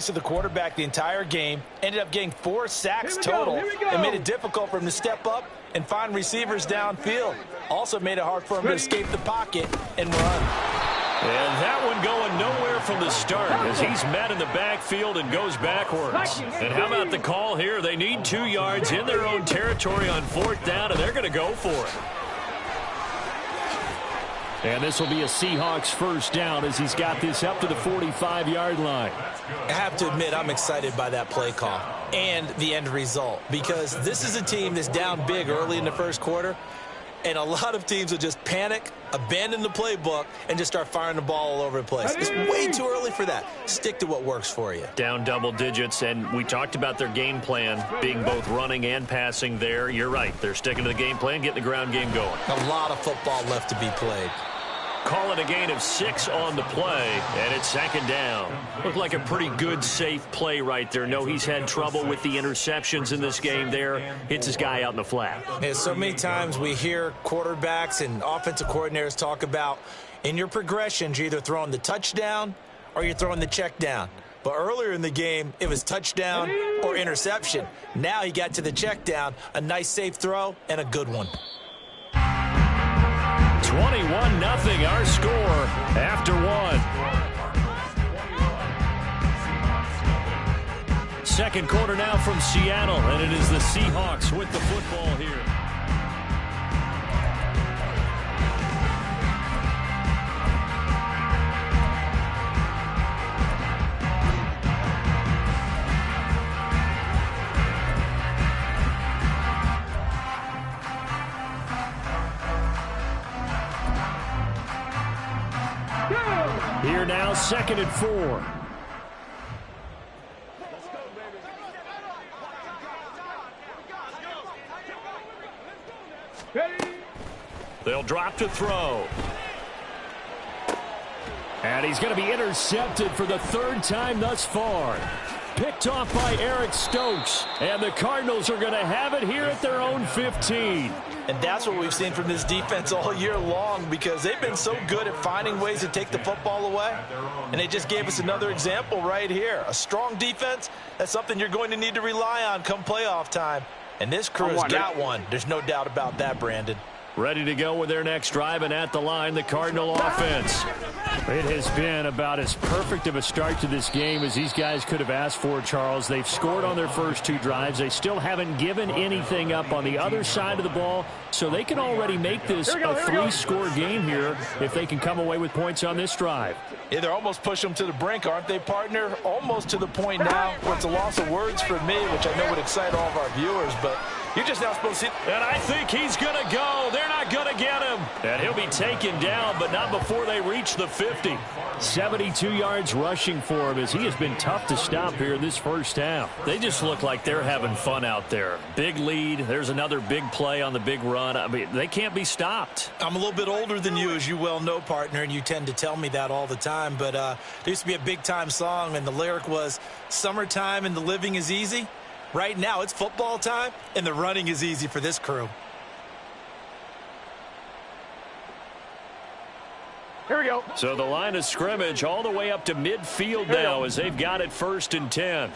To the quarterback the entire game, ended up getting 4 sacks total, and made it difficult for him to step up and find receivers downfield. Also made it hard for him to escape the pocket and run. And that one going nowhere from the start as he's met in the backfield and goes backwards. And how about the call here? They need 2 yards in their own territory on 4th down, and they're going to go for it. And this will be a Seahawks first down as he's got this up to the 45-yard line. I have to admit, I'm excited by that play call and the end result, because this is a team that's down big early in the first quarter, and a lot of teams will just panic, abandon the playbook, and just start firing the ball all over the place. It's way too early for that. Stick to what works for you. Down double digits, and we talked about their game plan being both running and passing there. You're right. They're sticking to the game plan, getting the ground game going. A lot of football left to be played. Call it a gain of 6 on the play, and it's 2nd down. Looked like a pretty good, safe play right there. No, he's had trouble with the interceptions in this game there. Hits his guy out in the flat. Yeah, so many times we hear quarterbacks and offensive coordinators talk about in your progressions, you're either throwing the touchdown or you're throwing the check down. But earlier in the game, it was touchdown or interception. Now he got to the check down, a nice safe throw, and a good one. 21-0 our score after 1. Second quarter now from Seattle, and it is the Seahawks with the football here. Here now, 2nd and 4. They'll drop to throw. And he's going to be intercepted for the 3rd time thus far. Picked off by Eric Stokes. And the Cardinals are going to have it here at their own 15. And that's what we've seen from this defense all year long, because they've been so good at finding ways to take the football away. And they just gave us another example right here. A strong defense, that's something you're going to need to rely on come playoff time. And this crew has got one. There's no doubt about that, Brandon. Ready to go with their next drive, and at the line, the Cardinal offense. It has been about as perfect of a start to this game as these guys could have asked for, Charles. They've scored on their first 2 drives. They still haven't given anything up on the other side of the ball, so they can already make this a 3-score game here if they can come away with points on this drive. Yeah, they're almost pushing them to the brink, aren't they, partner? Almost to the point now where it's a loss of words for me, which I know would excite all of our viewers, but you're just now supposed to see. And I think he's going to go. They're not going to get him. And he'll be taken down, but not before they reach the 50. 72 yards rushing for him as he has been tough to stop here in this first half. They just look like they're having fun out there. Big lead. There's another big play on the big run. I mean, they can't be stopped. I'm a little bit older than you, as you well know, partner, and you tend to tell me that all the time. But there used to be a big-time song, and the lyric was, "Summertime and the living is easy." Right now, it's football time, and the running is easy for this crew. Here we go. So the line of scrimmage all the way up to midfield now as they've got it 1st and 10.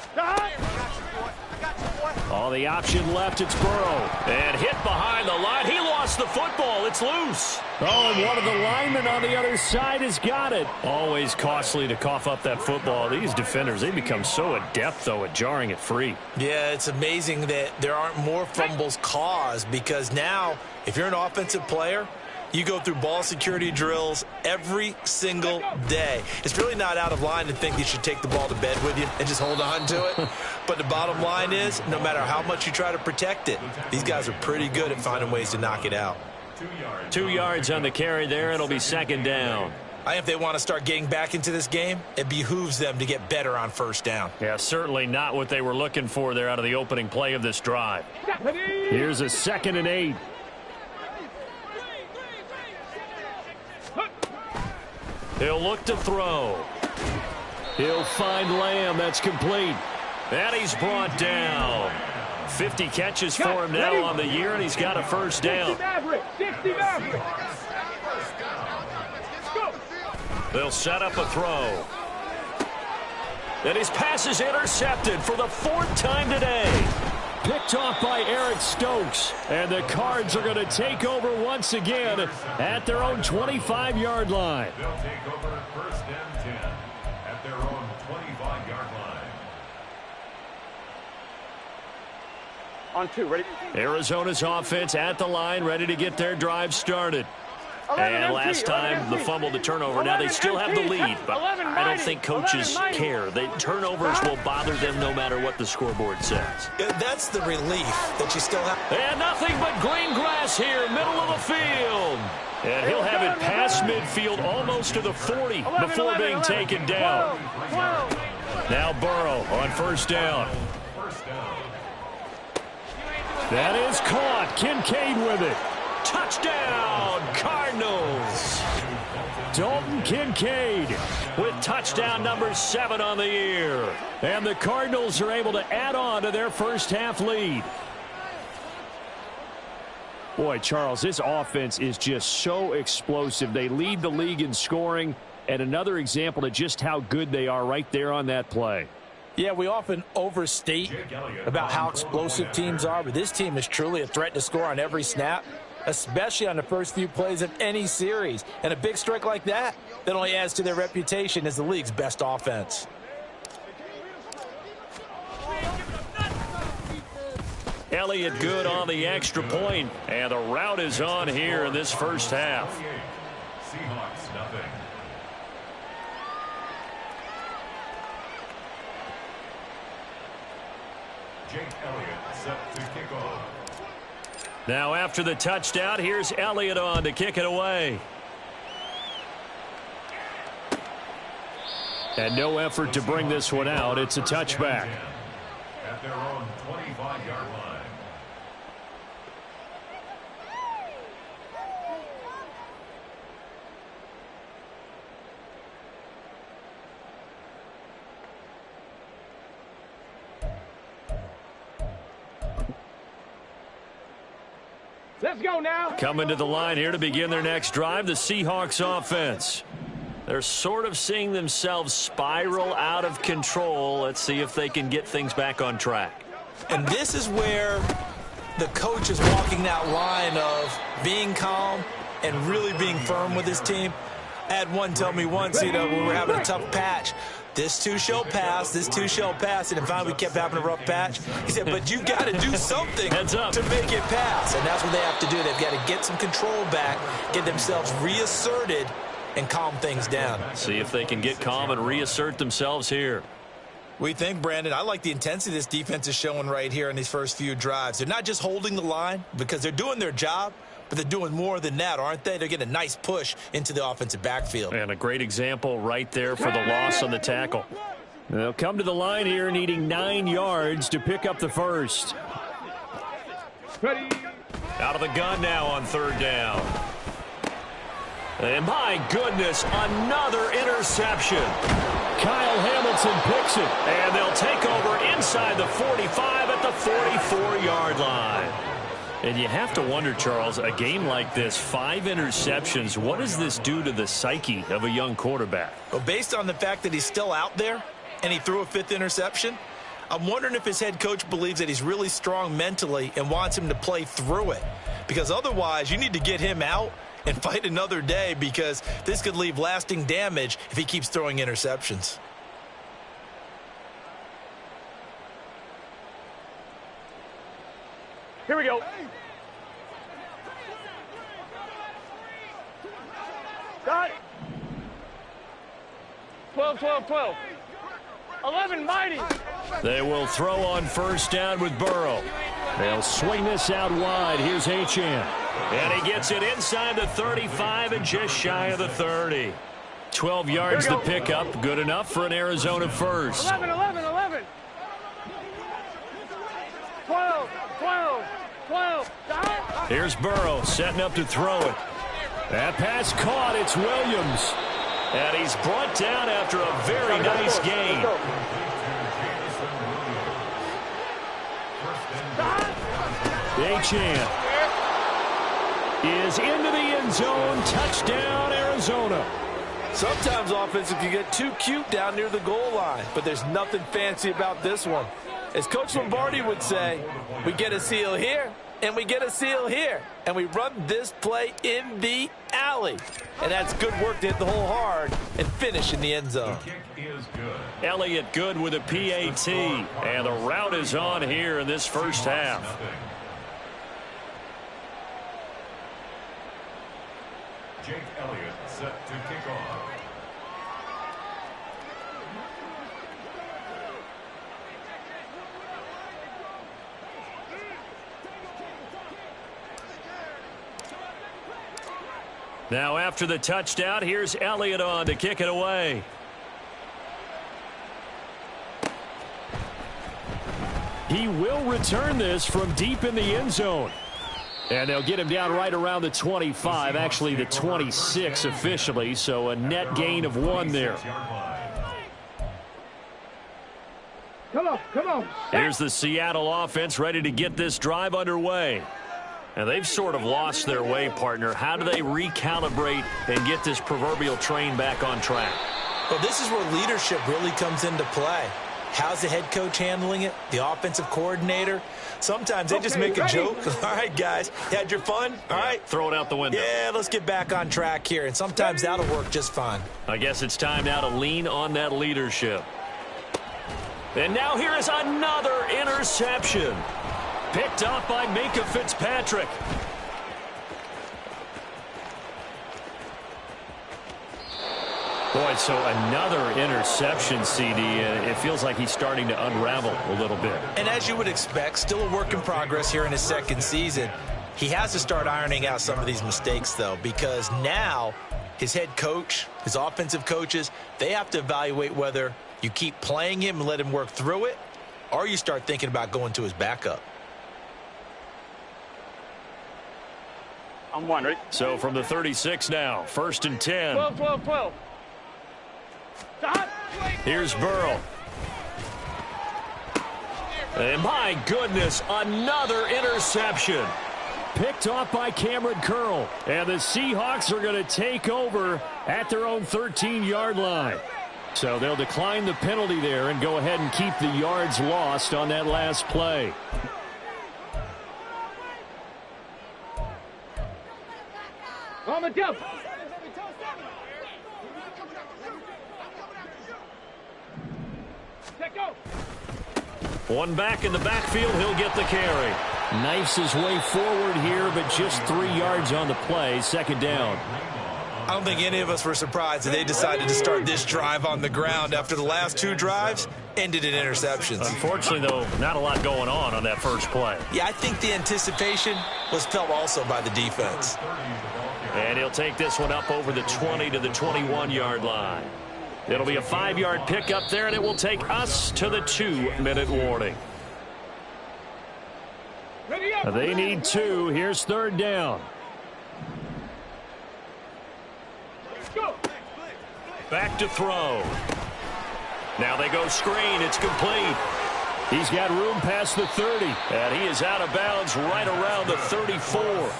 All the option left, it's Burrow. And hit behind the line. He lost the football. It's loose. Oh, and one of the linemen on the other side has got it. Always costly to cough up that football. These defenders, they become so adept, though, at jarring it free. Yeah, it's amazing that there aren't more fumbles caused, because now, if you're an offensive player, you go through ball security drills every single day. It's really not out of line to think you should take the ball to bed with you and just hold on to it. But the bottom line is, no matter how much you try to protect it, these guys are pretty good at finding ways to knock it out. 2 yards on the carry there. It'll be 2nd down. I think if they want to start getting back into this game, it behooves them to get better on 1st down. Yeah, certainly not what they were looking for there out of the opening play of this drive. Here's a 2nd and 8. He'll look to throw. He'll find Lamb. That's complete. And he's brought down. 50 catches for him now on the year, and he's got a 1st down. They'll set up a throw. And his pass is intercepted for the 4th time today. Picked off by Eric Stokes. And the Cards are going to take over once again at their own 25-yard line. They'll take over 1st and 10 at their own 25-yard line. On 2, ready? Arizona's offense at the line, ready to get their drive started. And last time, the fumble, the turnover. Now they still have the lead, but I don't think coaches care. The turnovers will bother them no matter what the scoreboard says. That's the relief that you still have. And nothing but green grass here, middle of the field. And he'll have it past midfield almost to the 40 before being taken down. Now Burrow on 1st down. That is caught. Kincaid with it. Touchdown, Cardinals. Dalton Kincaid with touchdown number 7 on the year. And the Cardinals are able to add on to their first half lead. Boy, Charles, this offense is just so explosive. They lead the league in scoring, and another example of just how good they are right there on that play. Yeah, we often overstate about how explosive teams are, but this team is truly a threat to score on every snap, especially on the first few plays of any series. And a big strike like that only adds to their reputation as the league's best offense. Elliott good on the extra point, and the route is on here in this first half. Seahawks, nothing. Jake Elliott set to kick off. Now after the touchdown, here's Elliott on to kick it away. And no effort to bring this one out. It's a touchback. At their own 25-yard line. Let's go now. Coming to the line here to begin their next drive, the Seahawks offense. They're sort of seeing themselves spiral out of control. Let's see if they can get things back on track. And this is where the coach is walking that line of being calm and really being firm with his team. I had one tell me once, when we were having a tough patch, this too shall pass, this too shall pass, and finally we kept having a rough patch. He said, but you got to do something to make it pass, and that's what they have to do. They've got to get some control back, get themselves reasserted, and calm things down. See if they can get calm and reassert themselves here. We think, Brandon, I like the intensity this defense is showing right here in these first few drives. They're not just holding the line because they're doing their job, but they're doing more than that, aren't they? They're getting a nice push into the offensive backfield. And a great example right there for the loss on the tackle. They'll come to the line here needing 9 yards to pick up the first. Ready. Out of the gun now on 3rd down. And my goodness, another interception. Kyle Hamilton picks it. And they'll take over inside the 45 at the 44-yard line. And you have to wonder, Charles, a game like this, 5 interceptions, what does this do to the psyche of a young quarterback? Well, based on the fact that he's still out there and he threw a 5th interception, I'm wondering if his head coach believes that he's really strong mentally and wants him to play through it. Because otherwise, you need to get him out and fight another day, because this could leave lasting damage if he keeps throwing interceptions. Here we go. Got it. 12, 12, 12. 11, mighty. They will throw on 1st down with Burrow. They'll swing this out wide. Here's Achane. And he gets it inside the 35 and just shy of the 30. 12 yards to pick up. Good enough for an Arizona first. 11, 11, 11. 12, 12, 12. Here's Burrow setting up to throw it. That pass caught. It's Williams. And he's brought down after a very nice gain. Achane is into the end zone. Touchdown, Arizona. Sometimes offensive can get too cute down near the goal line, but there's nothing fancy about this one. As Coach Lombardi would say, we get a seal here, and we get a seal here, and we run this play in the alley. And that's good work to hit the hole hard and finish in the end zone. The kick is good. Elliott good with a PAT, and the route is on here in this first half. Jake Elliott set to kick off. Now after the touchdown, here's Elliott on to kick it away. He will return this from deep in the end zone. And they'll get him down right around the 25, actually the 26 officially, so a net gain of 1 there. Come on. Here's the Seattle offense ready to get this drive underway. And they've sort of lost their way, partner. How do they recalibrate and get this proverbial train back on track? Well, this is where leadership really comes into play. How's the head coach handling it? The offensive coordinator? Sometimes they just make a joke. All right, guys, you had your fun? All right. Throw it out the window. Yeah, let's get back on track here. And sometimes that'll work just fine. I guess it's time now to lean on that leadership. And now here is another interception. Picked up by Micah Fitzpatrick. Boy, so another interception, CD. It feels like he's starting to unravel a little bit. And as you would expect, still a work in progress here in his second season. He has to start ironing out some of these mistakes, though, because now his head coach, his offensive coaches, they have to evaluate whether you keep playing him and let him work through it, or you start thinking about going to his backup. I'm 1, ready? So from the 36 now, 1st and 10. 12. Stop. Here's Burrow. And my goodness, another interception. Picked off by Cameron Curl. And the Seahawks are going to take over at their own 13-yard line. So they'll decline the penalty there and go ahead and keep the yards lost on that last play. On the jump. Take go. One back in the backfield, he'll get the carry. Knifes his way forward here, but just 3 yards on the play, 2nd down. I don't think any of us were surprised that they decided to start this drive on the ground after the last 2 drives ended in interceptions. Unfortunately, though, not a lot going on that first play. Yeah, I think the anticipation was felt also by the defense. And he'll take this one up over the 20 to the 21-yard line. It'll be a 5-yard pickup there, and it will take us to the 2-minute warning. They need 2. Here's 3rd down. Back to throw. Now they go screen. It's complete. He's got room past the 30. And he is out of bounds right around the 34.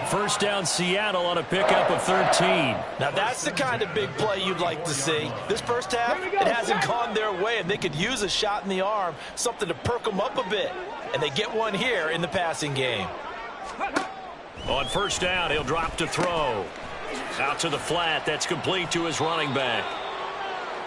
1st down Seattle on a pickup of 13. Now that's the kind of big play you'd like to see. This first half, it hasn't gone their way, and they could use a shot in the arm, something to perk them up a bit. And they get one here in the passing game. On 1st down, he'll drop to throw. Out to the flat. That's complete to his running back.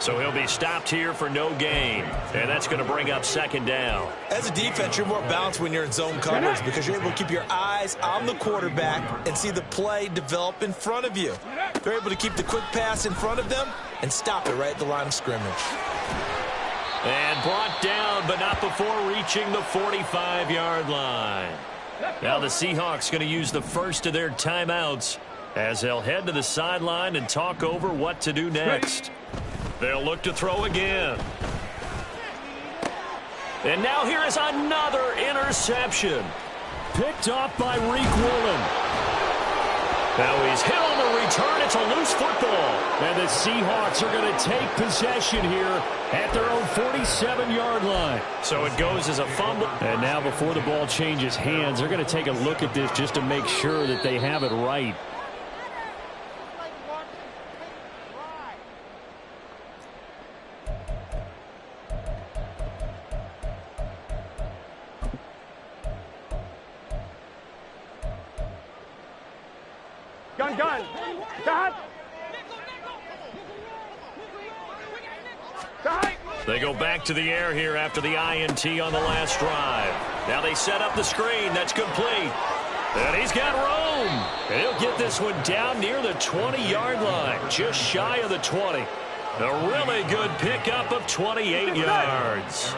So he'll be stopped here for no gain. And that's going to bring up 2nd down. As a defense, you're more balanced when you're in zone coverage because you're able to keep your eyes on the quarterback and see the play develop in front of you. They're able to keep the quick pass in front of them and stop it right at the line of scrimmage. And brought down, but not before reaching the 45-yard line. Now the Seahawks going to use the first of their timeouts as they'll head to the sideline and talk over what to do next. They'll look to throw again. And now here is another interception. Picked off by Reek Woolen. Now he's hit on the return. It's a loose football. And the Seahawks are going to take possession here at their own 47-yard line. So it goes as a fumble. And now before the ball changes hands, they're going to take a look at this just to make sure that they have it right. Gun. Stop. They go back to the air here after the INT on the last drive. Now they set up the screen. That's complete. And he's got room. And he'll get this one down near the 20-yard line, just shy of the 20. A really good pickup of 28 yards.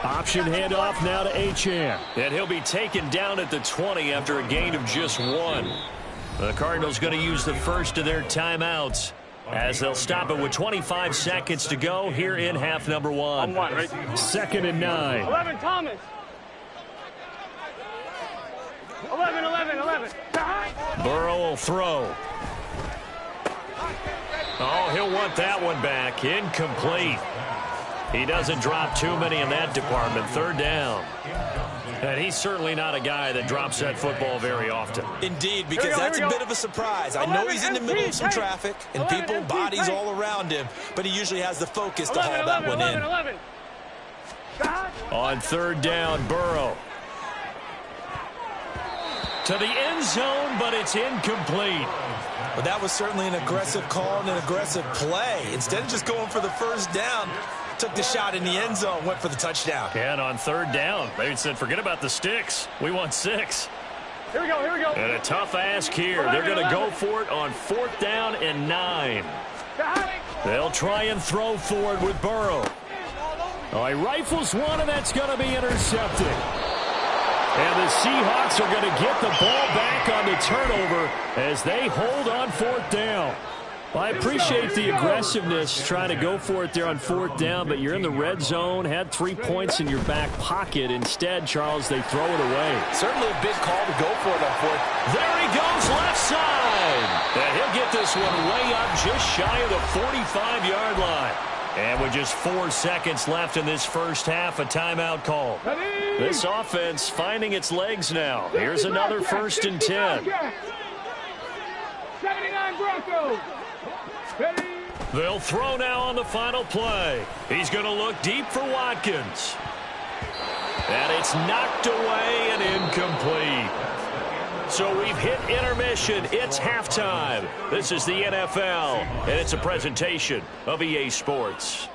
Option handoff now to Achane. And he'll be taken down at the 20 after a gain of just 1. The Cardinals going to use the first of their timeouts as they'll stop it with 25 seconds to go here in half number 1. 2nd and 9. 11, Thomas. 11. Burrow will throw. Oh, he'll want that one back. Incomplete. He doesn't drop too many in that department. 3rd down. And he's certainly not a guy that drops that football very often. Indeed, because that's a bit of a surprise. I know he's in the middle of some traffic and people, bodies all around him, but he usually has the focus to haul that one in. On 3rd down, Burrow. To the end zone, but it's incomplete. Well, that was certainly an aggressive call and an aggressive play. Instead of just going for the first down, took the shot in the end zone, went for the touchdown. And on 3rd down, they said, forget about the sticks. We want 6. Here we go. And a tough ask here. They're going to go for it on 4th down and 9. They'll try and throw for it with Burrow. Oh, he rifles one, and that's going to be intercepted. And the Seahawks are going to get the ball back on the turnover as they hold on 4th down. Well, I appreciate the aggressiveness trying to go for it there on 4th down, but you're in the red zone, had 3 points in your back pocket. Instead, Charles, they throw it away. Certainly a big call to go for it on 4th. There he goes, left side. And he'll get this one way up just shy of the 45-yard line. And with just 4 seconds left in this first half, a timeout call. This offense finding its legs now. Here's another 1st and 10. 79 Broncos. They'll throw now on the final play. He's going to look deep for Watkins. And it's knocked away and incomplete. So we've hit intermission. It's halftime. This is the NFL, and it's a presentation of EA Sports.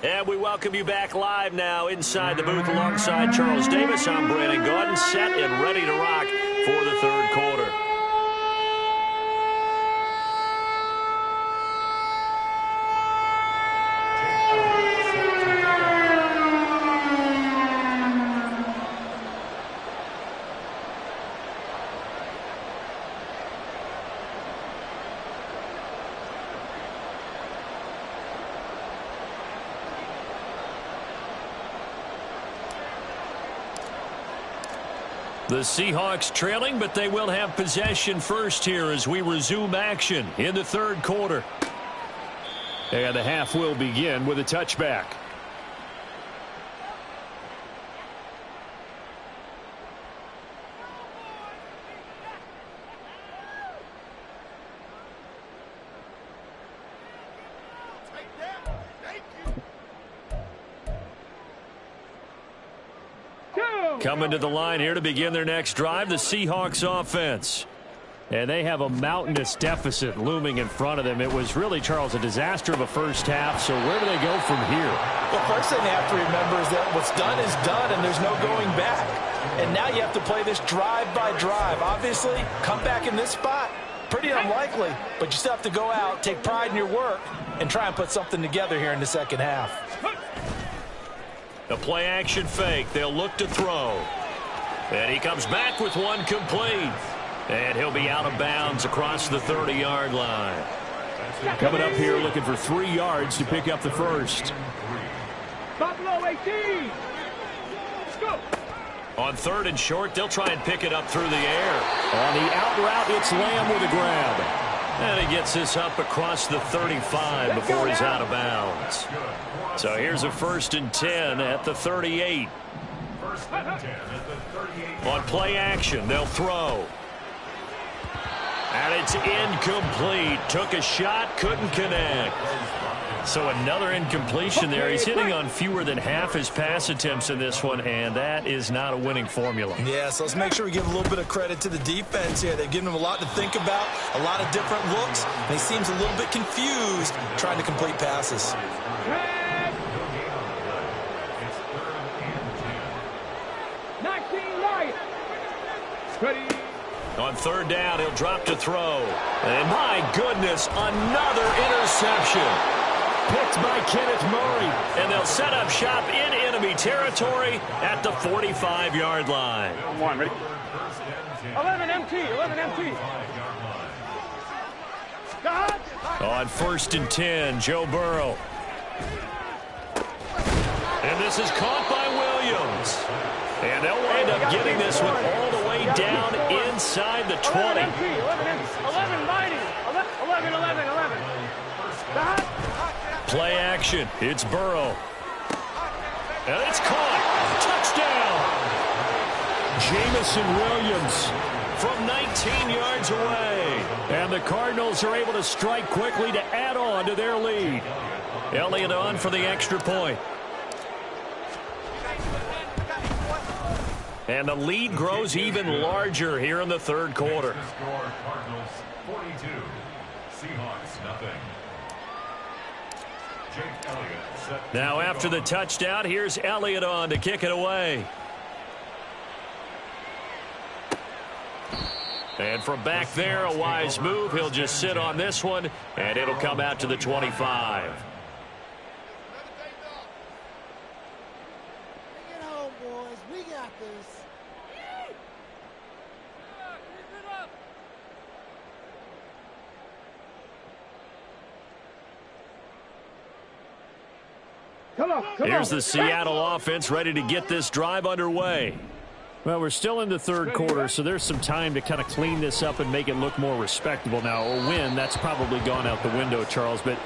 And we welcome you back live now inside the booth alongside Charles Davis. I'm Brandon Gaudin, set and ready to rock for the 3rd quarter. The Seahawks trailing, but they will have possession first here as we resume action in the 3rd quarter. And the half will begin with a touchback. Coming to the line here to begin their next drive, the Seahawks offense. And they have a mountainous deficit looming in front of them. It was really, Charles, a disaster of a first half. So where do they go from here? The first thing they have to remember is that what's done is done, and there's no going back. And now you have to play this drive by drive. Obviously, come back in this spot, pretty unlikely. But you still have to go out, take pride in your work, and try and put something together here in the second half. The play action fake. They'll look to throw. And he comes back with one complete. And he'll be out of bounds across the 30-yard line. Coming up here looking for 3 yards to pick up the first. Buffalo 18. Let's go. On 3rd and short, they'll try and pick it up through the air. On the out route, it's Lamb with a grab. And he gets this up across the 35 before he's out of bounds. So here's a 1st and 10 at the 38. On play action, they'll throw. And it's incomplete. Took a shot, couldn't connect. So another incompletion there. He's hitting on fewer than half his pass attempts in this one, and that is not a winning formula. Yeah, so let's make sure we give a little bit of credit to the defense here. They've given him a lot to think about, a lot of different looks, and he seems a little bit confused trying to complete passes. On 3rd down, he'll drop to throw. And my goodness, another interception. Picked by Kenneth Murray. And they'll set up shop in enemy territory at the 45-yard line. Come on, ready? 11 MT, 11 MT. On 1st and 10, Joe Burrow. And this is caught by Williams. And they'll wind up getting this one all the way down inside the 20. 11 mighty. 11. Play action. It's Burrow. And it's caught. Touchdown. Jamison Williams from 19 yards away. And the Cardinals are able to strike quickly to add on to their lead. Elliott on for the extra point. And the lead grows even larger here in the 3rd quarter. Cardinals 42, Seahawks nothing. Jake Elliott set. Now after the touchdown, here's Elliott on to kick it away. And from back there, a wise move. He'll just sit on this one, and it'll come out to the 25. Here's the Seattle offense ready to get this drive underway. Well, we're still in the 3rd quarter, so there's some time to kind of clean this up and make it look more respectable now. A win, that's probably gone out the window, Charles, but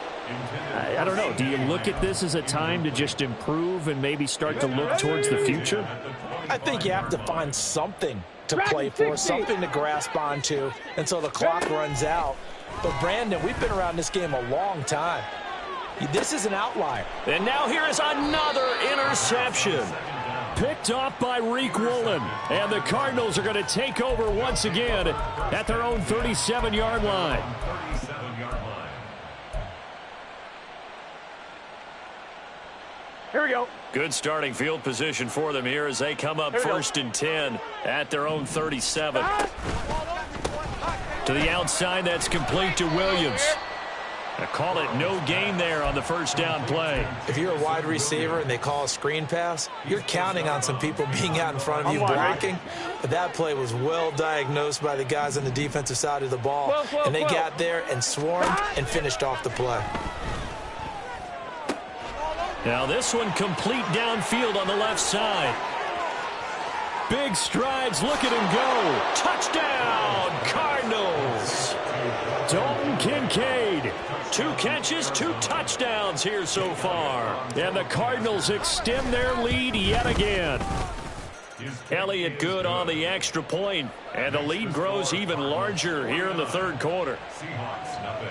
I don't know. Do you look at this as a time to just improve and maybe start to look towards the future? I think you have to find something to play for, something to grasp onto until the clock runs out. But, Brandon, we've been around this game a long time. This is an outlier. And now here is another interception. Picked off by Reek Woolen. And the Cardinals are going to take over once again at their own 37-yard line. Here we go. Good starting field position for them here as they come up 1st and 10 at their own 37. To the outside, that's complete to Williams. I call it no gain there on the 1st down play. If you're a wide receiver and they call a screen pass, you're counting on some people being out in front of you blocking. But that play was well diagnosed by the guys on the defensive side of the ball. And they got there and swarmed and finished off the play. Now this one complete downfield on the left side. Big strides. Look at him go. Touchdown, Cardinals. Dalton Kincaid. 2 catches, 2 touchdowns here so far. And the Cardinals extend their lead yet again. Elliott good on the extra point, and the lead grows even larger here in the 3rd quarter. Seahawks nothing.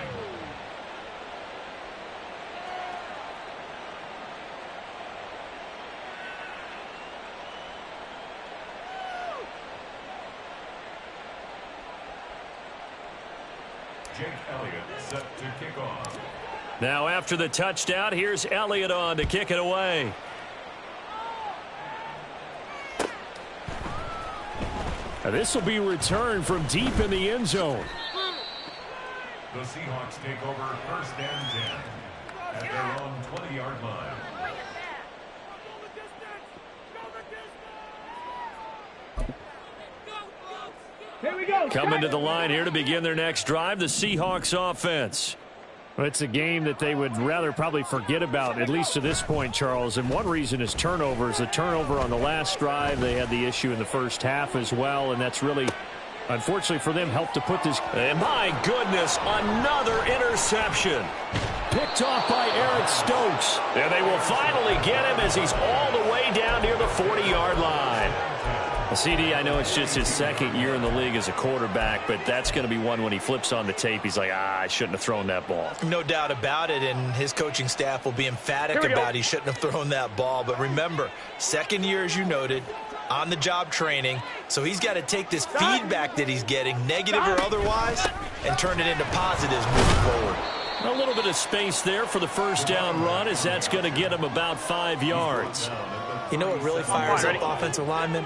Jake Elliott set to kick off. Now after the touchdown, here's Elliott on to kick it away. Now this will be returned from deep in the end zone. The Seahawks take over 1st and 10 at their own 20-yard line. Here we go. Coming to the line here to begin their next drive, the Seahawks offense. Well, it's a game that they would rather probably forget about, at least to this point, Charles. And one reason is turnovers. The turnover on the last drive, they had the issue in the first half as well, and that's really, unfortunately for them, helped to put this. And my goodness, another interception. Picked off by Eric Stokes. And they will finally get him as he's all the way down near the 40-yard line. CD, I know it's just his second year in the league as a quarterback, but that's going to be one when he flips on the tape. He's like, I shouldn't have thrown that ball. No doubt about it, and his coaching staff will be emphatic about he shouldn't have thrown that ball. But remember, second year, as you noted, on-the-job training, so he's got to take this feedback that he's getting, negative or otherwise, and turn it into positives moving forward. A little bit of space there for the first down run, as that's going to get him about 5 yards. You know what really fires up offensive linemen?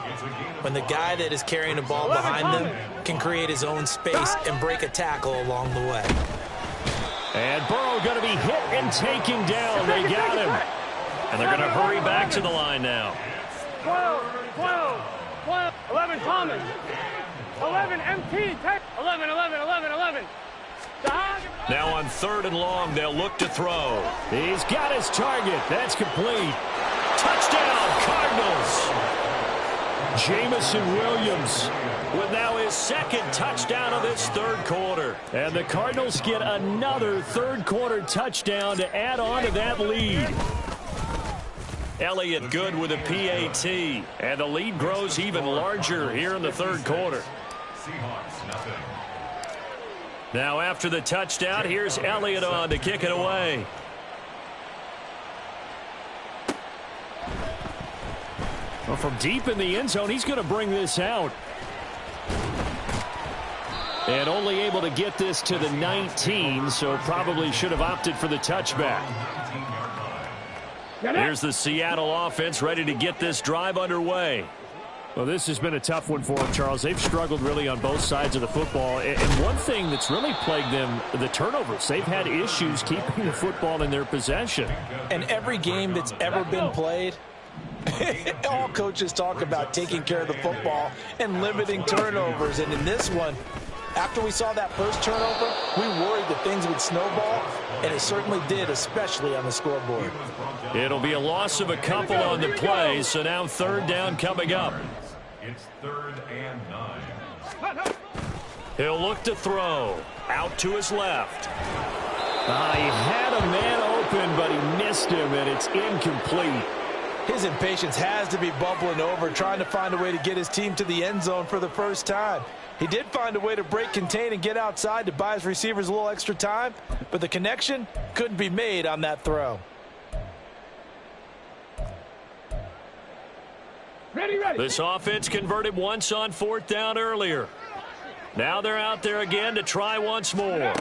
When the guy that is carrying the ball behind them can create his own space and break a tackle along the way. And Burrow going to be hit and taken down. They got him. And they're going to hurry back to the line now. 12, 11 Thomas, 11 MT, 11. Now on 3rd and long, they'll look to throw. He's got his target. That's complete. Touchdown, Cardinals. Jamison Williams with now his second touchdown of this third quarter. And the Cardinals get another third quarter touchdown to add on to that lead. Elliott good with a PAT. And the lead grows even larger here in the third quarter. Now after the touchdown, here's Elliott on to kick it away. Well, from deep in the end zone, he's going to bring this out. And only able to get this to the 19, so probably should have opted for the touchback. Here's the Seattle offense ready to get this drive underway. Well, this has been a tough one for them, Charles. They've struggled really on both sides of the football. And one thing that's really plagued them, the turnovers. They've had issues keeping the football in their possession. And every game that's ever been played, all coaches talk about taking care of the football and limiting turnovers. And in this one, after we saw that first turnover, we worried that things would snowball, and it certainly did, especially on the scoreboard. It'll be a loss of a couple on the play, so now 3rd down coming up. It's 3rd and 9. He'll look to throw. Out to his left. He had a man open, but he missed him, and it's incomplete. His impatience has to be bubbling over, trying to find a way to get his team to the end zone for the first time. He did find a way to break, contain, and get outside to buy his receivers a little extra time, but the connection couldn't be made on that throw. Ready. This offense converted once on 4th down earlier. Now they're out there again to try once more.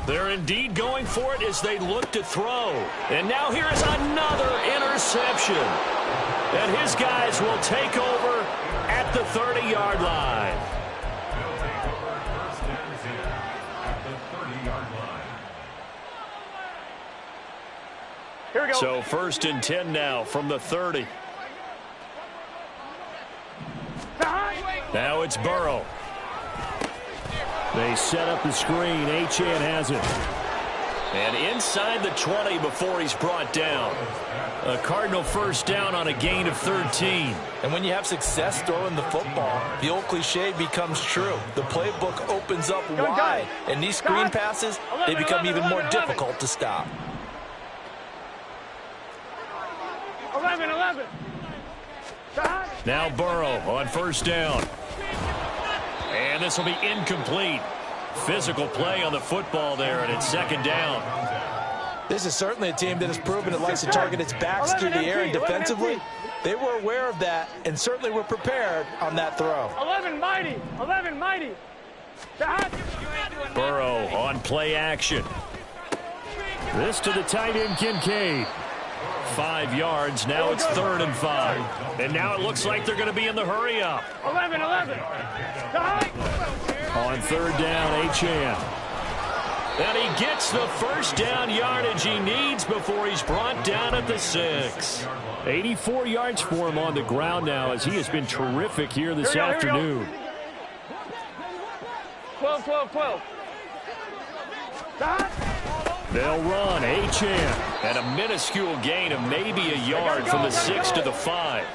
They're indeed going for it as they look to throw. And now here is another interception. And his guys will take over at the 30-yard line. They'll take over 1st and 10 at the 30-yard line. Here we go. So 1st and 10 now from the 30. Now it's Burrow. They set up the screen. Achane has it. And inside the 20 before he's brought down. A Cardinal first down on a gain of 13. And when you have success throwing the football, the old cliche becomes true. The playbook opens up wide, and these screen passes, they become even more difficult to stop. 11. Now Burrow on 1st down. And this will be incomplete. Physical play on the football there, and it's 2nd down. This is certainly a team that has proven it likes to target its backs through the air, and defensively, they were aware of that and certainly were prepared on that throw. 11 mighty. Burrow on play action. This to the tight end, Kincaid. 5 yards. Now it's 3rd and 5. And now it looks like they're going to be in the hurry up. 11. On 3rd down, Achane. And he gets the first down yardage he needs before he's brought down at the 6. 84 yards for him on the ground now, as he has been terrific here this afternoon. 12. They'll run. Achane. And a minuscule gain of maybe a yard from the 6 to the 5.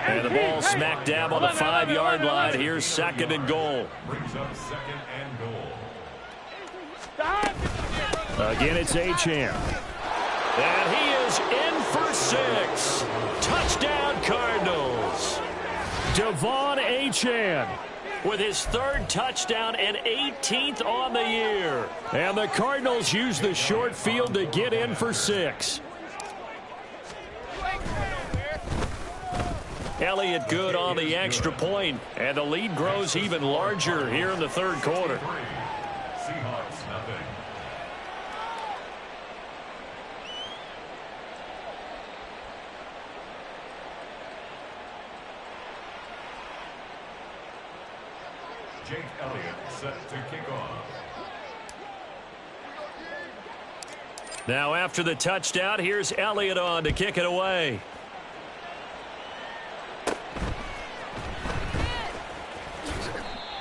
And the ball smack dab on the 5-yard line. Here's 2nd and goal. Brings up 2nd and goal. Again, it's Achane. And he is in for 6. Touchdown, Cardinals. Devon Achane with his 3rd touchdown and 18th on the year. And the Cardinals use the short field to get in for 6. Elliott good on the extra point, and the lead grows even larger here in the 3rd quarter. Seahawks nothing. Jake Elliott set to kick off. Now after the touchdown, here's Elliott on to kick it away.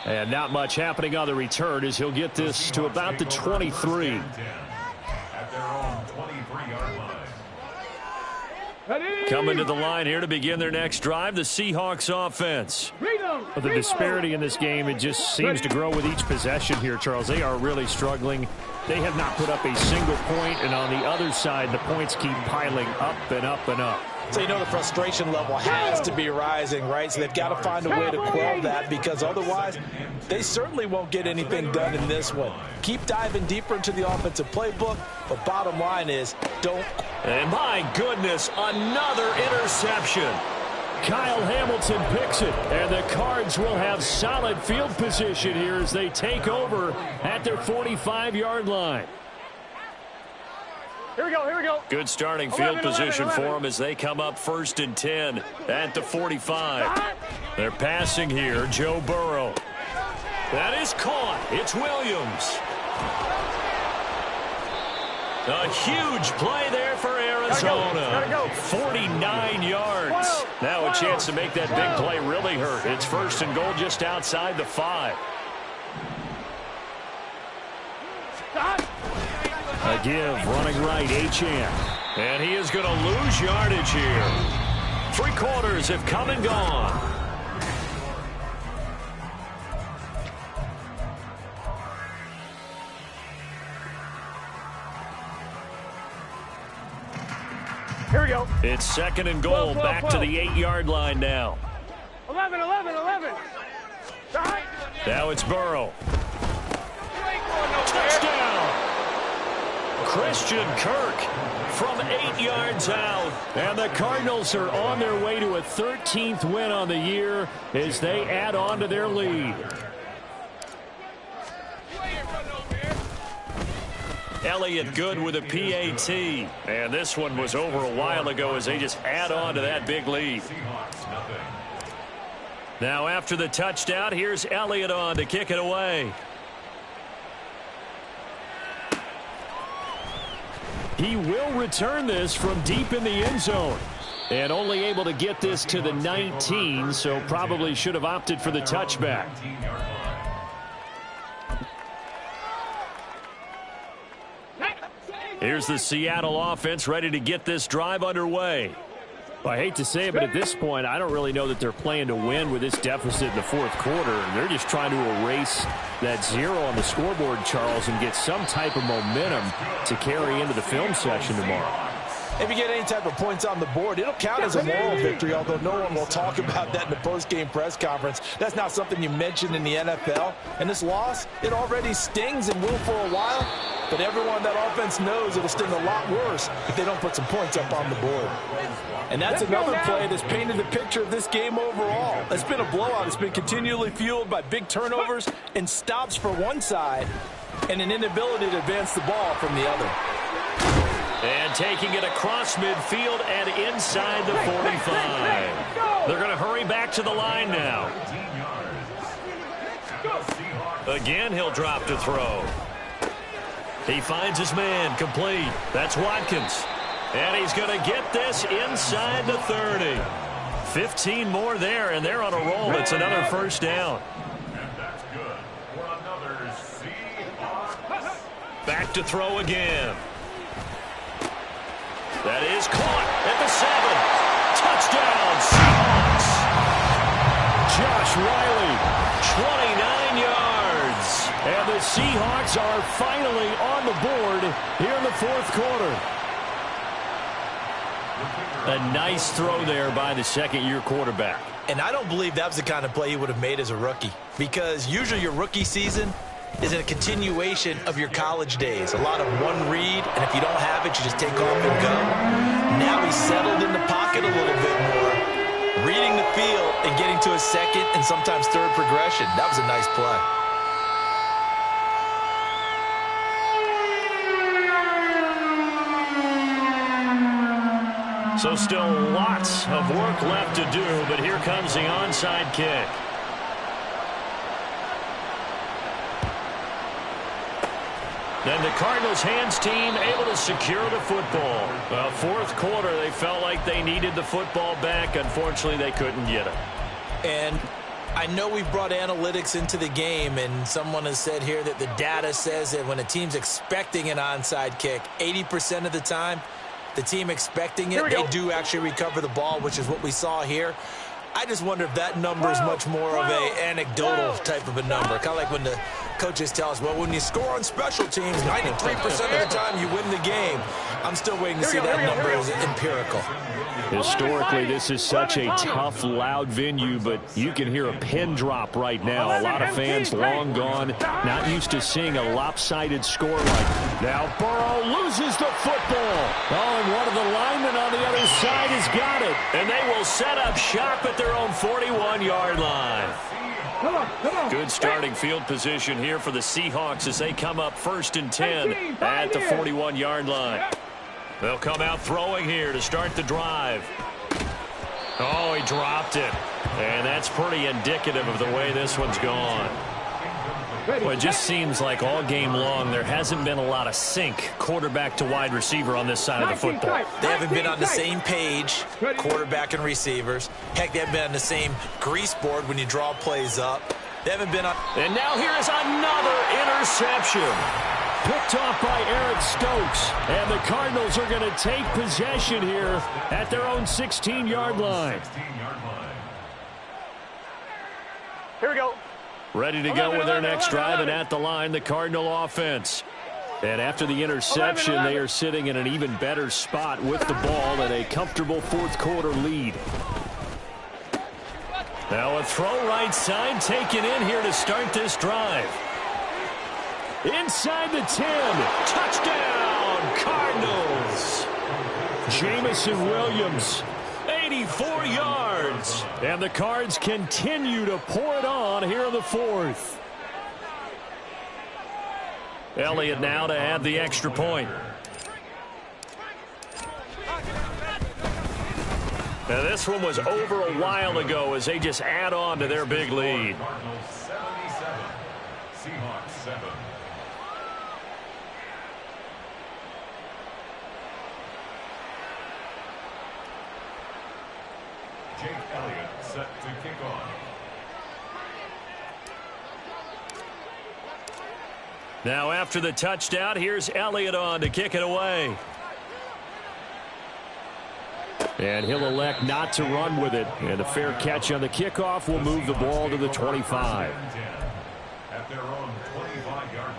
And not much happening on the return as he'll get this to about the 23. At their own 23-yard line. Coming to the line here to begin their next drive, the Seahawks offense. The disparity in this game, it just seems to grow with each possession here, Charles. They are really struggling. They have not put up a single point, and on the other side, the points keep piling up and up and up. So you know the frustration level has to be rising, right? So they've got to find a way to quell that, because otherwise they certainly won't get anything done in this one. Keep diving deeper into the offensive playbook, but bottom line is don't. And my goodness, another interception. Kyle Hamilton picks it, and the Cards will have solid field position here as they take over at their 45-yard line. Here we go, here we go. Good starting field position for them as they come up 1st and 10 at the 45. They're passing here, Joe Burrow. That is caught. It's Williams. A huge play there for Arizona. 49 yards. Now a chance to make that big play really hurt. It's 1st and goal just outside the 5. A give, running right, Achane. And he is going to lose yardage here. 3 quarters have come and gone. Here we go. It's 2nd and goal, 12. back to the 8-yard line now. 11. Now it's Burrow. Touchdown! Christian Kirk from 8 yards out. And the Cardinals are on their way to a 13th win on the year as they add on to their lead. Elliott good with a PAT. And this one was over a while ago as they just add on to that big lead. Now after the touchdown, here's Elliott on to kick it away. He will return this from deep in the end zone. And only able to get this to the 19, so probably should have opted for the touchback. Here's the Seattle offense ready to get this drive underway. Well, I hate to say it, but at this point, I don't really know that they're playing to win with this deficit in the 4th quarter. They're just trying to erase that 0 on the scoreboard, Charles, and get some type of momentum to carry into the film session tomorrow. If you get any type of points on the board, it'll count as a moral victory, although no one will talk about that in the post-game press conference. That's not something you mentioned in the NFL. And this loss, it already stings and will for a while, but everyone on that offense knows it'll sting a lot worse if they don't put some points up on the board. And that's another play that's painted the picture of this game overall. It's been a blowout. It's been continually fueled by big turnovers and stops for one side and an inability to advance the ball from the other. And taking it across midfield and inside the 45. They're going to hurry back to the line now. Again, he'll drop to throw. He finds his man, complete. That's Watkins. And he's going to get this inside the 30. 15 more there, and they're on a roll. It's another 1st down. And that's good for another Seahawks. Back to throw again. That is caught at the 7. Touchdown, Seahawks. Josh Riley, 29 yards. And the Seahawks are finally on the board here in the fourth quarter. A nice throw there by the second-year quarterback. And I don't believe that was the kind of play he would have made as a rookie, because usually your rookie season is a continuation of your college days. A lot of one read, and if you don't have it, you just take off and go. Now he's settled in the pocket a little bit more, reading the field and getting to a second and sometimes third progression. That was a nice play. So still lots of work left to do, but here comes the onside kick. Then the Cardinals hands team able to secure the football. Well, fourth quarter, they felt like they needed the football back. Unfortunately, they couldn't get it. And I know we've brought analytics into the game, and someone has said here that the data says that when a team's expecting an onside kick, 80% of the time, the team expecting it, they do actually recover the ball, which is what we saw here. I just wonder if that number is much more of an anecdotal type of a number. Kind of like when the coaches tell us, well, when you score on special teams, 93% of the time you win the game. I'm still waiting to see that number is empirical. Historically, this is such a tough, loud venue, but you can hear a pin drop right now. A lot of fans long gone, not used to seeing a lopsided score like that. Now Burrow loses the football. Oh, and one of the linemen on the other side has got it. And they will set up shop at their own 41-yard line. Good starting field position here for the Seahawks as they come up 1st and 10 at the 41-yard line. They'll come out throwing here to start the drive. Oh, he dropped it. And that's pretty indicative of the way this one's gone. Well, it just seems like all game long there hasn't been a lot of sync quarterback to wide receiver on this side of the football. They haven't been on the same page, quarterback and receivers. Heck, they haven't been on the same grease board when you draw plays up. They haven't been on. And now here is another interception. Picked off by Eric Stokes. And the Cardinals are going to take possession here at their own 16-yard line. Here we go. Ready to go with their next drive, and at the line, the Cardinal offense. And after the interception, they are sitting in an even better spot with the ball and a comfortable fourth quarter lead. Now a throw right side taken in here to start this drive. Inside the 10. Touchdown, Cardinals. Jamison Williams, 84 yards. And the Cards continue to pour it on here in the fourth. Elliott now to add the extra point. Now this one was over a while ago as they just add on to their big lead. Cardinals 77, Seahawks 7. Jake Elliott set to kick off. Now after the touchdown, here's Elliott on to kick it away. And he'll elect not to run with it. And a fair catch on the kickoff will move the ball to the 25. At their own 25-yard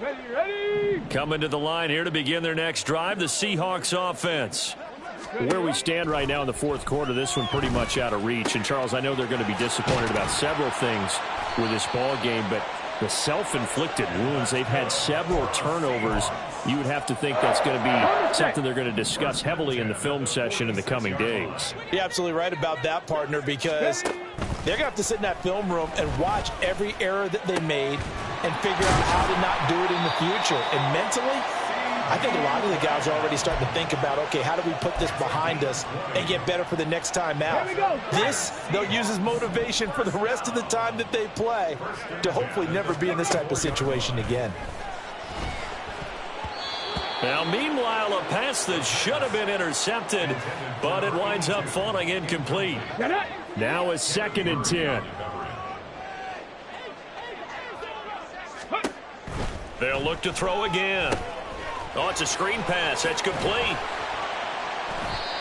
line. Ready. Coming to the line here to begin their next drive, the Seahawks offense. Where we stand right now in the fourth quarter, this one pretty much out of reach. And, Charles, I know they're going to be disappointed about several things with this ball game, but the self-inflicted wounds, they've had several turnovers. You would have to think that's going to be something they're going to discuss heavily in the film session in the coming days. You're absolutely right about that, partner, because they're going to have to sit in that film room and watch every error that they made and figure out how to not do it in the future. And mentally, I think a lot of the guys are already starting to think about, okay, how do we put this behind us and get better for the next time out? This, they'll use as motivation for the rest of the time that they play to hopefully never be in this type of situation again. Now, meanwhile, a pass that should have been intercepted, but it winds up falling incomplete. Now a 2nd and 10. They'll look to throw again. Oh, it's a screen pass. That's complete.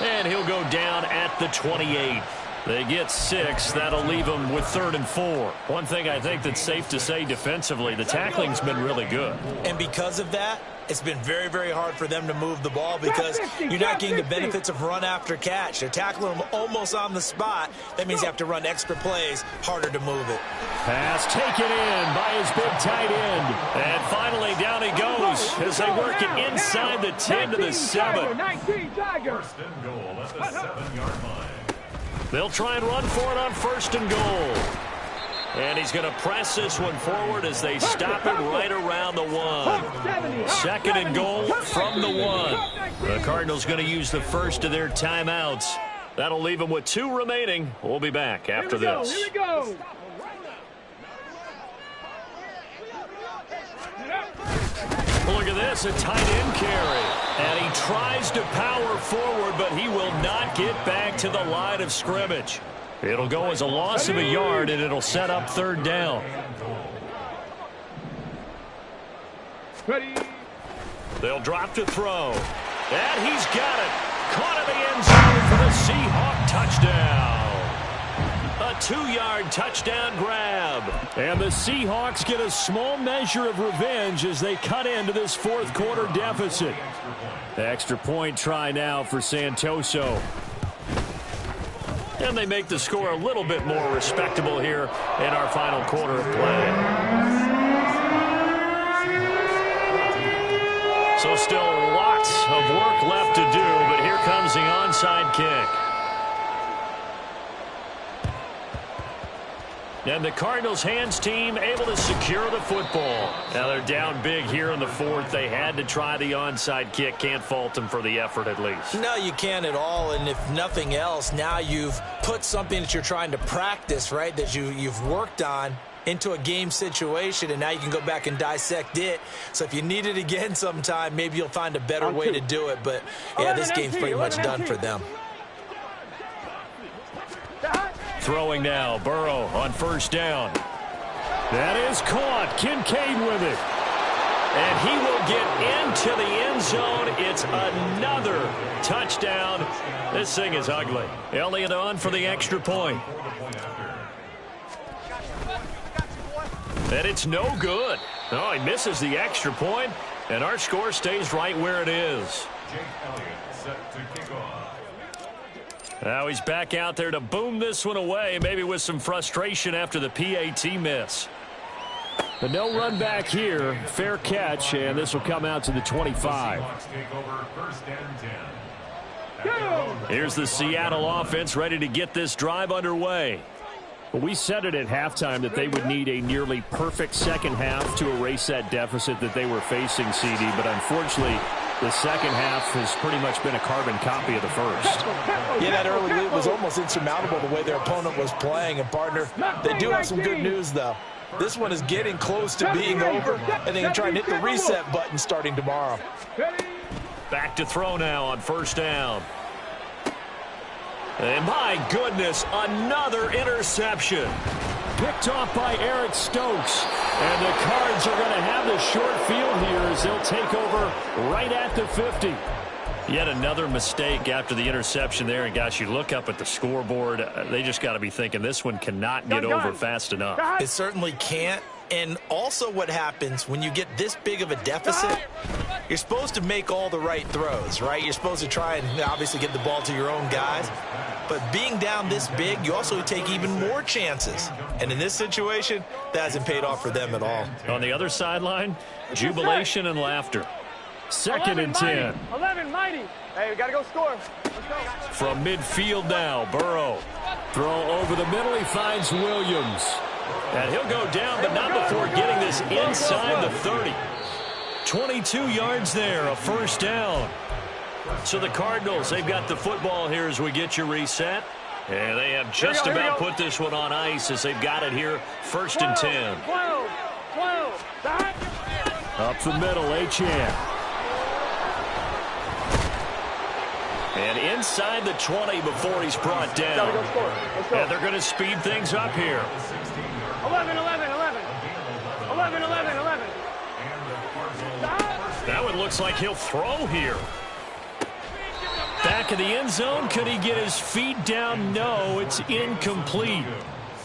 And he'll go down at the 28. They get 6. That'll leave them with 3rd and 4. One thing I think that's safe to say defensively, the tackling's been really good. And because of that, it's been very, very hard for them to move the ball because you're not getting the benefits of run after catch. They're tackling them almost on the spot. That means you have to run extra plays, harder to move it. Pass taken in by his big tight end. And finally down he goes as they work it inside the 10 to the 7. 19 Tiger. 1st and goal at the 7-yard line. They'll try and run for it on 1st and goal. And he's going to press this one forward as they stop it right around the 1. 2nd and goal from the 1. The Cardinals going to use the first of their timeouts. That'll leave them with 2 remaining. We'll be back after this. Here we go. Look at this, a tight end carry. And he tries to power forward, but he will not get back to the line of scrimmage. It'll go as a loss of a yard, and it'll set up 3rd down. Ready. They'll drop to throw. And he's got it. Caught in the end zone for the Seahawk touchdown. A 2-yard touchdown grab. And the Seahawks get a small measure of revenge as they cut into this 4th quarter deficit. The extra point try now for Santoso. And they make the score a little bit more respectable here in our final quarter of play. So still lots of work left to do, but here comes the onside kick. And the Cardinals hands team able to secure the football. Now they're down big here in the 4th. They had to try the onside kick. Can't fault them for the effort at least. No, you can't at all. And if nothing else, now you've put something that you're trying to practice, right, that you've worked on into a game situation, and now you can go back and dissect it. So if you need it again sometime, maybe you'll find a better way to do it. But, yeah, this game's pretty much done for them. Throwing now, Burrow on 1st down. That is caught. Kincaid with it. And he will get into the end zone. It's another touchdown. This thing is ugly. Elliott on for the extra point. And it's no good. Oh, he misses the extra point, and our score stays right where it is. Jake Elliott set to kick off. Now he's back out there to boom this one away, maybe with some frustration after the PAT miss. But no run back here. Fair catch, and this will come out to the 25. Here's the Seattle offense ready to get this drive underway. Well, we said it at halftime that they would need a nearly perfect second half to erase that deficit that they were facing, CD, but unfortunately the second half has pretty much been a carbon copy of the first. Yeah, that early lead was almost insurmountable the way their opponent was playing. And, partner, they do have some good news, though. This one is getting close to being over, and they can try and hit the reset button starting tomorrow. Back to throw now on 1st down. And my goodness, another interception. Picked off by Eric Stokes. And the Cards are going to have the short field here as they'll take over right at the 50. Yet another mistake after the interception there. And, gosh, you look up at the scoreboard, they just got to be thinking this one cannot get over fast enough. It certainly can't. And also what happens when you get this big of a deficit, you're supposed to make all the right throws, right? You're supposed to try and obviously get the ball to your own guys. But being down this big, you also take even more chances. And in this situation, that hasn't paid off for them at all. On the other sideline, jubilation and laughter. 2nd and 10. 11, mighty. Hey, we got to go score. Let's go. From midfield now, Burrow. Throw over the middle. He finds Williams. And he'll go down, but not before getting this inside the 30. 22 yards there, a 1st down. So the Cardinals, they've got the football here as we get your reset. And they have just about put this one on ice as they've got it here, 1st and 10. 12. Up the middle, Achane. And inside the 20 before he's brought down. And they're going to speed things up here. 11. That one looks looks like he'll throw here. Back of the end zone. Could he get his feet down? No, it's incomplete.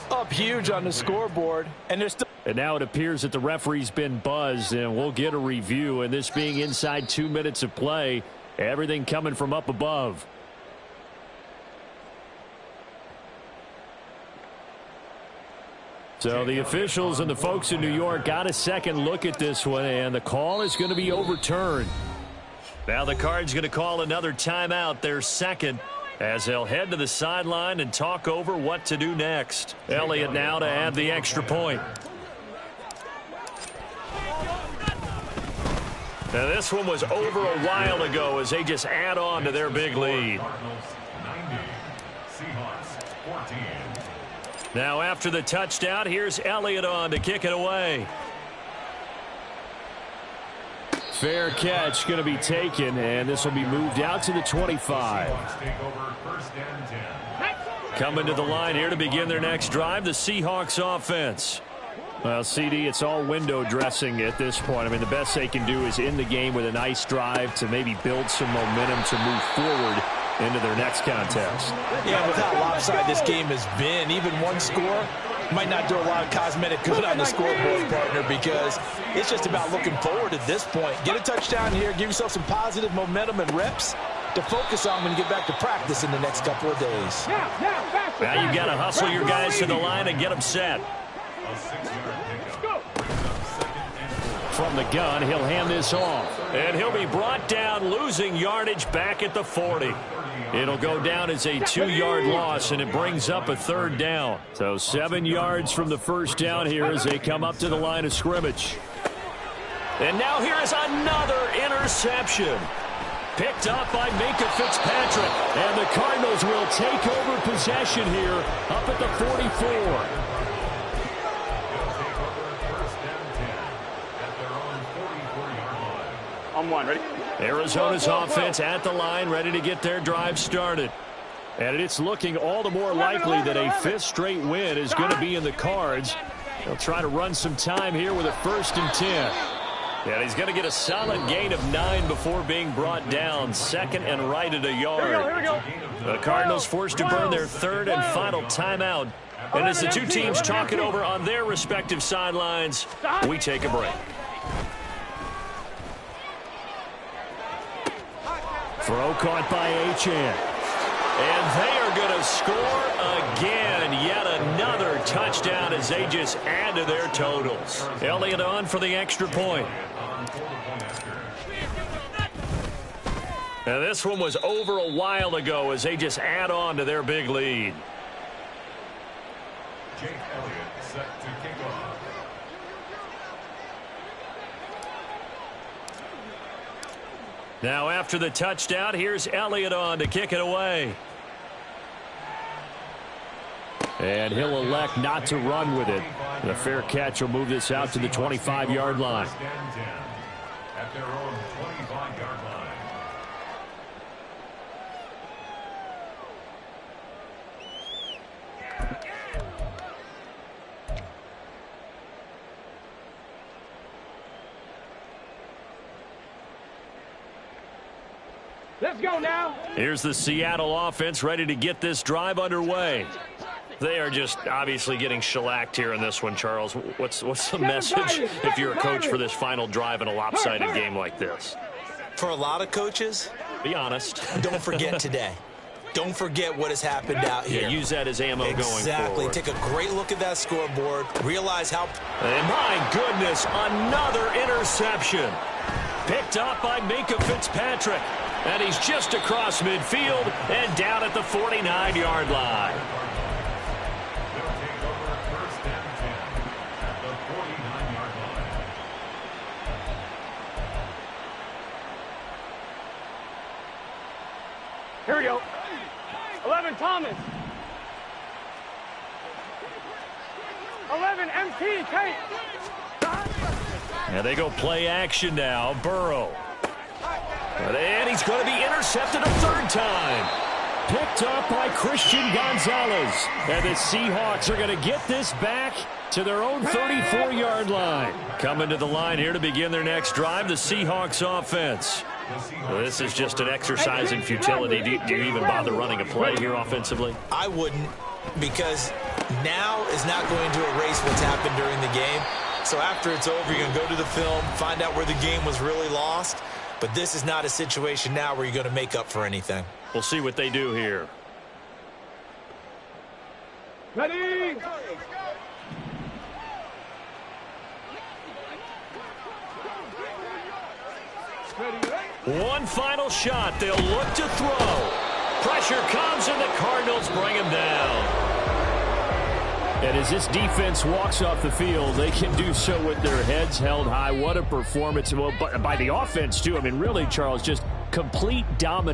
Up huge on the scoreboard, and there's still. And now it appears that the referee's been buzzed, and we'll get a review. And this being inside 2 minutes of play, everything coming from up above. So the officials and the folks in New York got a second look at this one, and the call is going to be overturned. Now the Cards going to call another timeout, their second, as they'll head to the sideline and talk over what to do next. Elliott now to add the extra point. Now this one was over a while ago as they just add on to their big lead. Now after the touchdown, here's Elliott on to kick it away. Fair catch going to be taken, and this will be moved out to the 25. Coming to the line here to begin their next drive, the Seahawks offense. Well, CD, it's all window dressing at this point. I mean, the best they can do is end the game with a nice drive to maybe build some momentum to move forward into their next contest. Yeah, with how lopsided this game has been, even one score might not do a lot of cosmetic good on the scoreboard, partner, because it's just about looking forward at this point. Get a touchdown here, give yourself some positive momentum and reps to focus on when you get back to practice in the next couple of days. Now you've got to hustle your guys to the line and get them set. From the gun, he'll hand this off. And he'll be brought down, losing yardage back at the 40. It'll go down as a 2-yard loss, and it brings up a third down. So 7 yards from the first down here as they come up to the line of scrimmage. And now here is another interception. Picked up by Minkah Fitzpatrick. And the Cardinals will take over possession here up at the 44. On one, ready? Arizona's offense at the line, ready to get their drive started. And it's looking all the more likely that a 5th straight win is going to be in the cards. They'll try to run some time here with a 1st and 10. And he's going to get a solid gain of 9 before being brought down. 2nd and right at a yard. Here we go. The Cardinals forced to burn their 3rd and final timeout. And as the two teams talk it over on their respective sidelines, we take a break. Throw caught by Achane. And they are going to score again. Yet another touchdown as they just add to their totals. Elliott on for the extra point. Now this one was over a while ago as they just add on to their big lead. Jake Elliott set to kick off. Now after the touchdown, here's Elliott on to kick it away. And he'll elect not to run with it. The fair catch will move this out to the 25-yard line. At their own 25-yard line. Let's go now. Here's the Seattle offense ready to get this drive underway. They are just obviously getting shellacked here in this one, Charles. What's the message if you're a coach for this final drive in a lopsided game like this? For a lot of coaches, be honest. Don't forget today. Don't forget what has happened out here. Yeah, use that as ammo going forward. Exactly. Take a great look at that scoreboard. Realize how... And my goodness, another interception. Picked up by Minkah Fitzpatrick. And he's just across midfield and down at the 49-yard line. They'll take over 1st and 10 at the 49-yard line. Here we go. 11, Thomas. 11, MT, Kate. And they go play action now. Burrow. And he's going to be intercepted a 3rd time. picked up by Christian Gonzalez. And the Seahawks are going to get this back to their own 34-yard line. Coming to the line here to begin their next drive, the Seahawks offense. Well, this is just an exercise in futility. Do you even bother running a play here offensively? I wouldn't, because now is not going to erase what's happened during the game. So after it's over, you're going to go to the film, find out where the game was really lost. But this is not a situation now where you're going to make up for anything. We'll see what they do here. Ready? One final shot. They'll look to throw. Pressure comes, and the Cardinals bring him down. And as this defense walks off the field, they can do so with their heads held high. What a performance. Well, by the offense, too. I mean, really, Charles, just complete domination.